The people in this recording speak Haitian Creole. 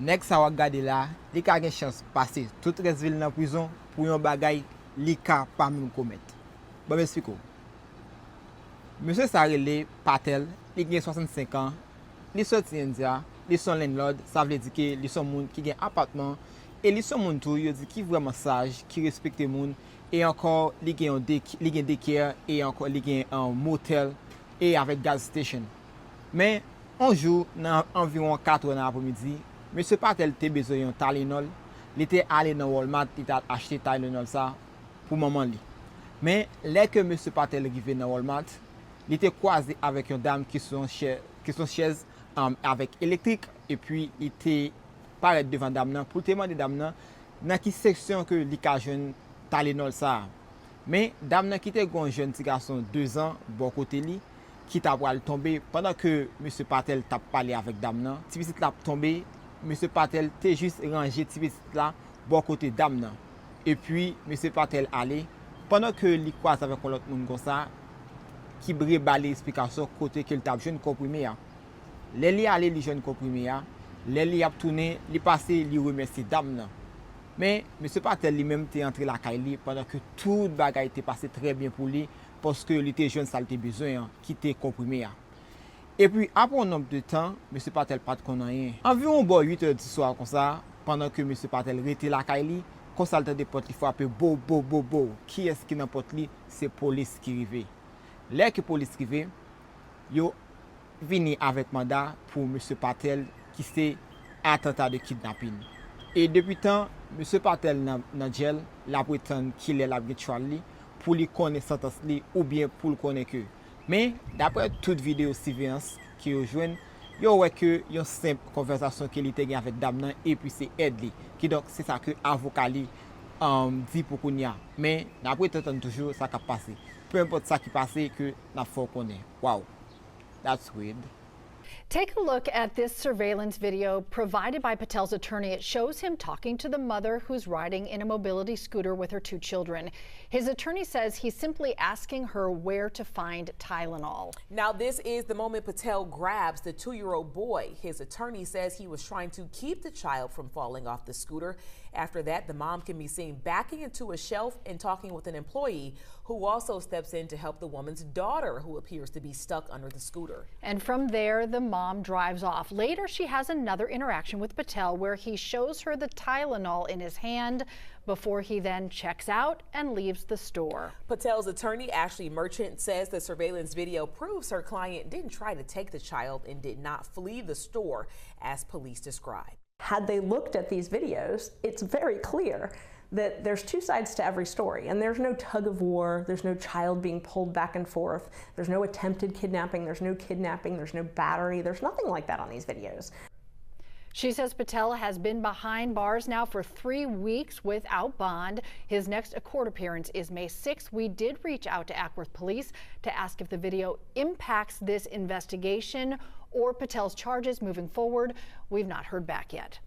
Nèg sa wak gade la, li ka gen chance passer toute res vil nan prison pour yon bagay li ka pa même commettre. Bon m'explique. Monsieur Sarele Patel, li gen 65 ans, li sorti India, li son landlord, ça veut dire que li son moun qui gen appartement et li son moun tou, yo di ki vraiment sage, qui respecte moun et encore li gen daycare et encore li gen un motel et avec gas station. Mais un jour, dans environ 4 heures dans l'après-midi, Monsieur Patel te besoin yon Tylenol, li te allé dans Walmart, li te acheté Tylenol ça pour maman li. Mais dès que Monsieur Patel arrivé dans Walmart, il était croisé avec une dame qui sont chaise avec électrique et puis il était paraît devant dame nan pour demander dame nan dans qui section que li ka jeune Tylenol ça. Mais dame nan qui était un jeune petit garçon 2 ans bon côté li qui t'a pral tomber pendant que Monsieur Patel t'a parlé avec dame nan, petit petit l'a tombé, Monsieur Patel t'est juste rangé petit petit là bon côté dame nan. Et puis Monsieur Patel allé pendant que li croise avec l'autre monde comme ça qui bre balé explication côté que t'a jeune comprimé a. Les li allé li jeune comprimé a, les li a tourné, li passé li remercier dame nan. Mais Monsieur Patel lui-même était entré la caille pendant que tout bagay était passé très bien pour lui parce que il était jeune, ça il était besoin qui était comprimé. Et puis après un nombre de temps, Monsieur Patel pas de rien. Environ 8 heures du soir comme ça, pendant que Monsieur Patel était la caille, quand ça le des portes il frappe bo. Qui est-ce qui dans porte li? C'est police qui arrive. Là que police arrive, yo vini avec mandat pour Monsieur Patel qui c'est attentat de kidnapping. Et depuis temps, Monsieur Patel dans jail, la prétend qu'il est la choix li pour lui connaître sentence li ou bien pour le connaître que. Mais d'après toute vidéo surveillance qui rejoignent, yo ouais que une simple conversation qu'il était gagne avec dame nan et puis c'est aide li. Qui donc c'est ça que avocat li dit pour kounya. Mais d'après t'entend toujours ça qui passe. Peu importe ça qui passe que n'a faut connaître. Wow. That's weird. Take a look at this surveillance video provided by Patel's attorney. It shows him talking to the mother who's riding in a mobility scooter with her 2 children. His attorney says he's simply asking her where to find Tylenol. Now, this is the moment Patel grabs the 2-year-old boy. His attorney says he was trying to keep the child from falling off the scooter. After that, the mom can be seen backing into a shelf and talking with an employee who also steps in to help the woman's daughter, who appears to be stuck under the scooter. And from there, the mom drives off. Later, she has another interaction with Patel where he shows her the Tylenol in his hand before he then checks out and leaves the store. Patel's attorney, Ashley Merchant, says the surveillance video proves her client didn't try to take the child and did not flee the store, as police described. Had they looked at these videos, it's very clear that there's 2 sides to every story, and there's no tug of war, there's no child being pulled back and forth, there's no attempted kidnapping, there's no battery, there's nothing like that on these videos. She says Patel has been behind bars now for 3 weeks without bond. His next court appearance is May 6th. We did reach out to Ackworth Police to ask if the video impacts this investigation or Patel's charges moving forward. We've not heard back yet.